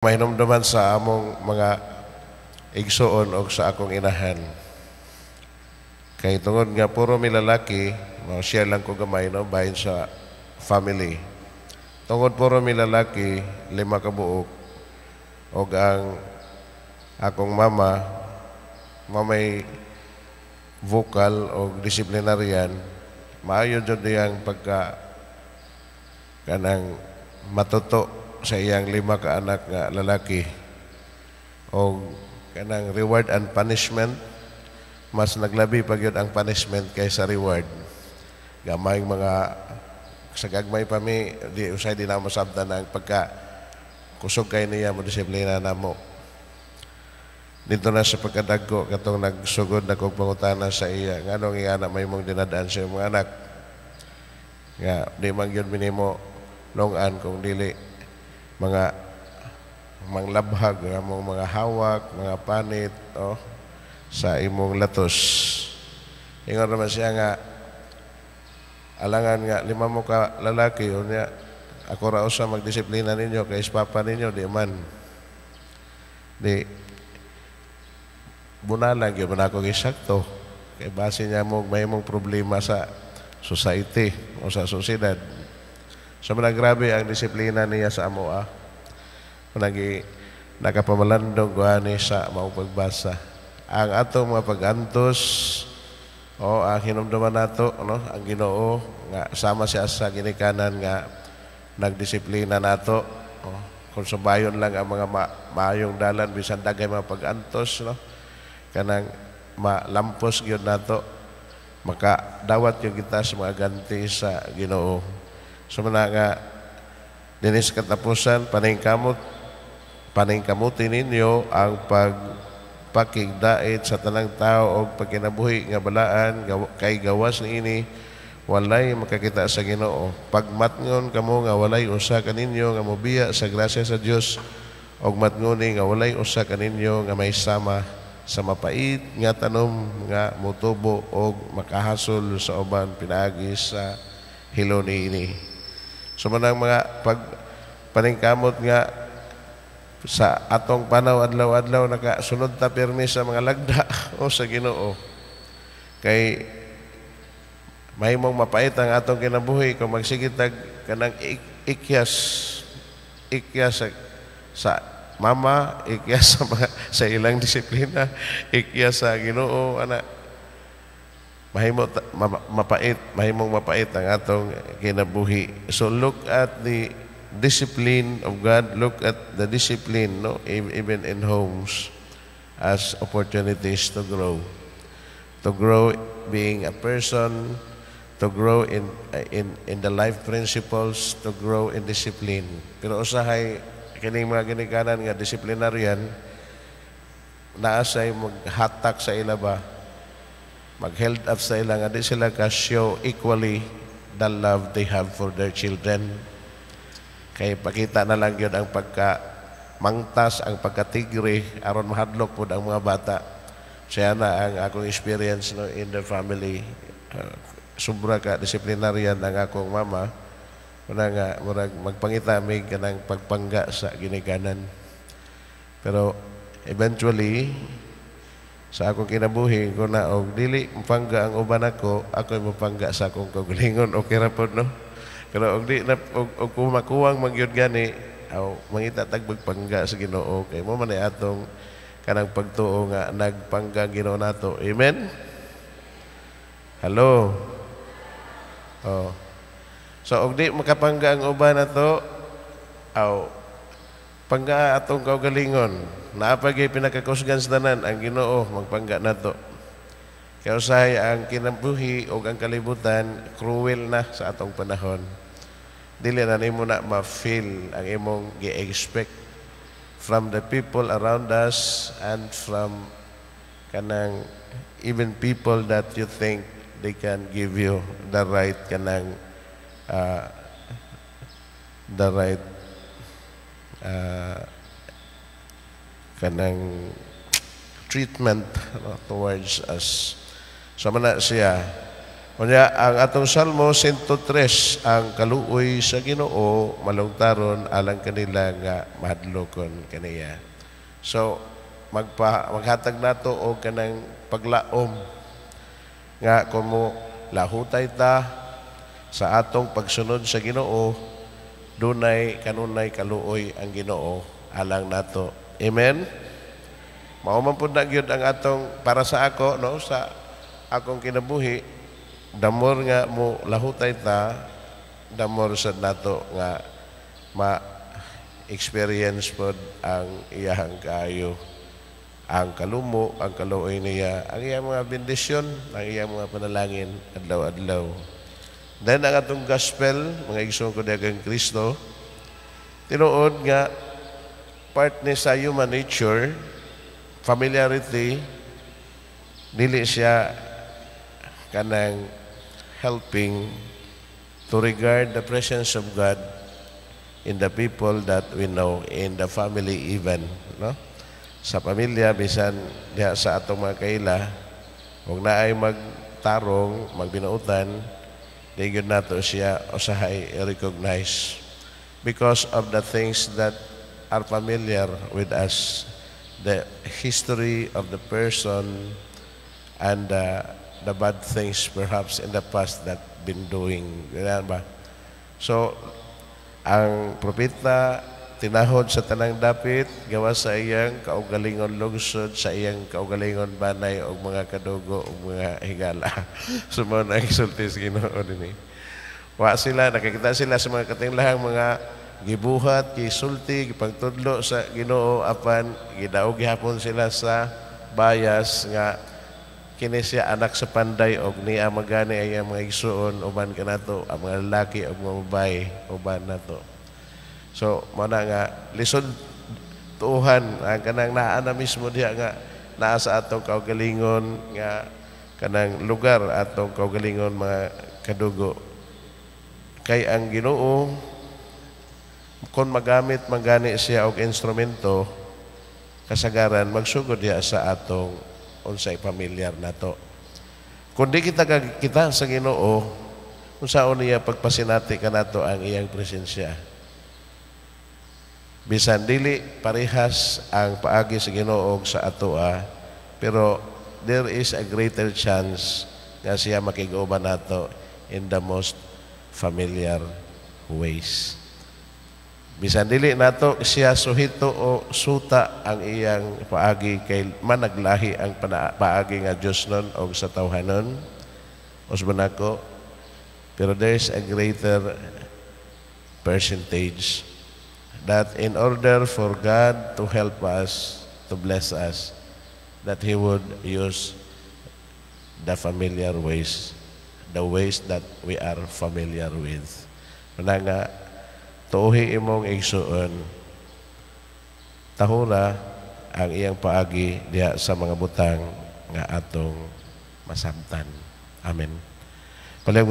Mahinumduman sa among mga igsuon o sa akong inahan. Kay tungod nga puro mi lalaki, share lang ko gamay no bahin sa family. Tungod puro mi lalaki, 5 ka buok og ang akong mama mamay vocal o disciplinarian, maayo jud diyang pagka kanang matuto sa iyang 5 ka anak nga lalaki o kanang reward and punishment, mas naglabi pa gyud ang punishment kaysa reward. Gamay mga sa gagmay pa mi di usay di na masabtan ang pagka kusog kay niya mo disiplina namo. Dito na sa pagkadagko katong nagsugod na kog pangutana sa iya nganong iya anak may mong dinadaan sa mga anak nga di man gyud minimo longan kung dili mga manglabhag, mga hawak, mga panit sa imong latos. Ingon naman siya nga alangan nga 5 mo ka lalaki unya ako ra usa magdisiplina ninyo kay papa ninyo di man di bunalan gyud man ako gisakto kay base niya mo may mong problema sa society o sa sosyedad. So grabe ang disiplina niya sa amoa. Nakapamalandong guani sa mga pagbasa. Ang atong mga pagantos o ang hinumduman nato ang Ginoo nga sama siya sa ginikanan nga nagdisiplina nato. Kung subayon lang ang mga maayong dalan bisan dagay mga pagantos kanang malampos gyud nato makadawat yung kita sa mga ganti sa Ginoo. So nga dinis katapusan paningkamuti ninyo ang pagpakigdait sa tanang tao o pagkinabuhi nga balaan kay gawas niini walay makakita sa Ginoo. Pagmatngon kamo nga walay usa kaninyo nga mobiya sa grasya sa Dios og matngoni nga walay usa kaninyo nga may sama sa mapait nga tanom nga motubo og makahasol sa uban pinaagi sa hiloni ini. So manang mga paningkamot nga sa atong panaw adlaw-adlaw nakasunod ta pirmi sa mga lagda o sa Ginoo. Kay mahimong mapait ang atong kinabuhi kung magsigitag kanang ikyas sa mama, ikyas sa ilang disiplina, ikyas sa Ginoo ana. Mahimong mapait ang atong kinabuhi. So look at the discipline of God, look at the discipline even in homes as opportunities to grow being a person, to grow in the life principles, to grow in discipline. Pero usahay kining mga ginikanan nga disciplinarian naasay maghatak sa ilaba mag-held up sa ilang nga di sila ka-show equally the love they have for their children. Kaya pakita na lang yun ang pagka-mangtas, ang pagkatigre, aron mahadlok po ang mga bata. Siya na ang akong experience in the family. Sobra ka disciplinarian ang akong mama. Murag magpangitami ka ng pagpangga sa ginikanan. Pero eventually, sa akong kinabuhi ko na og dili mapangga ang uban ako mapangga sa akong kaugalingon okay ra pod no. Pero og di na og kumakuwang magyud gani aw mangita tag pagpangga sa Ginoo kay mo man ay atong kanang pagtuo nga nagpangga Ginoo nato. Amen. Hello. So og di makapangga ang uban nato aw pangga atong kaugalingon. Naapagay pinakakusgan sa tanan ang Ginoo magpangga nato. Kaya usahay ang kinabuhi o ang kalibutan cruel na sa atong panahon. Dili na nimo na ma-feel ang imong gi-expect from the people around us and from kanang even people that you think they can give you the right kanang kanang treatment towards us. So man siya Unya ang atong Salmo 103 ang kaluoy sa Ginoo malungtaron alang kanila nga mahadlokon kaniya. So maghatag nato og kanang paglaom nga kung mo lahutay ta sa atong pagsunod sa Ginoo dunay kanunay kaluoy ang Ginoo alang nato. Amen. Mao man pud na gyud ang atong para sa ako no sa akong kinabuhi. Damor nga mo lahutay ta, damor sad nato nga ma-experience pod ang iyang kaayo, ang kalumo, ang kaluoy niya, ang iyang mga bendisyon, ang iyang mga panalangin adlaw-adlaw. Then ang atong gospel, mga igsoon ko dagang Kristo, tinuod nga part ni sa human nature, familiarity, dili siya kanang helping to regard the presence of God in the people that we know, in the family even, no? Sa pamilya, bisan diha sa atong mga kaila, huwag na ay magtarong, magbinuutan, di yun nato siya usahay i-recognize because of the things that are familiar with us, the history of the person and the bad things perhaps in the past that been doing. Ganyan ba? So, ang propeta tinahod sa tanang dapit, gawa sa iyang kaugalingon lungsod, sa iyang kaugalingon banay o mga kadugo o mga higala. Sumo na isulti sa Ginoo din. Wa sila, nakikita sila sa mga katinglahang mga gibuhat, gisulti, gipagtudlo sa Ginoo apan gidaog gihapon sila sa bias nga kini siya anak sa panday og niya magani ay mga igsuon uban kanato ang mga lalaki o mga babae uban nato. So mo na nga lisod tuhan ang kanang naa na mismo diha nga naa sa atong kaugalingon nga kanang lugar atong kaugalingon mga kadugo. Kay ang Ginoo kung magamit magani siya og instrumento kasagaran magsugod diha sa atong unsay pamilyar nato. Kundi kita sa Ginoo, unsaon niya pagpasinati kanato ang iyang presensya. Bisan dili parehas ang paagi sa Ginoo sa atoa, pero there is a greater chance nga siya makiguban nato in the most familiar ways. Bisan dili nato siya suhito o suta ang iyang paagi kay managlahi ang paagi nga Dios nun o sa tawhanon usban nako, pero there is a greater percentage that in order for God to help us, to bless us, that He would use the familiar ways, the ways that we are familiar with. Muna nga tuhi imong igsuon, tahura ang iyang paagi diha sa mga butang nga atong masabtan. Amen.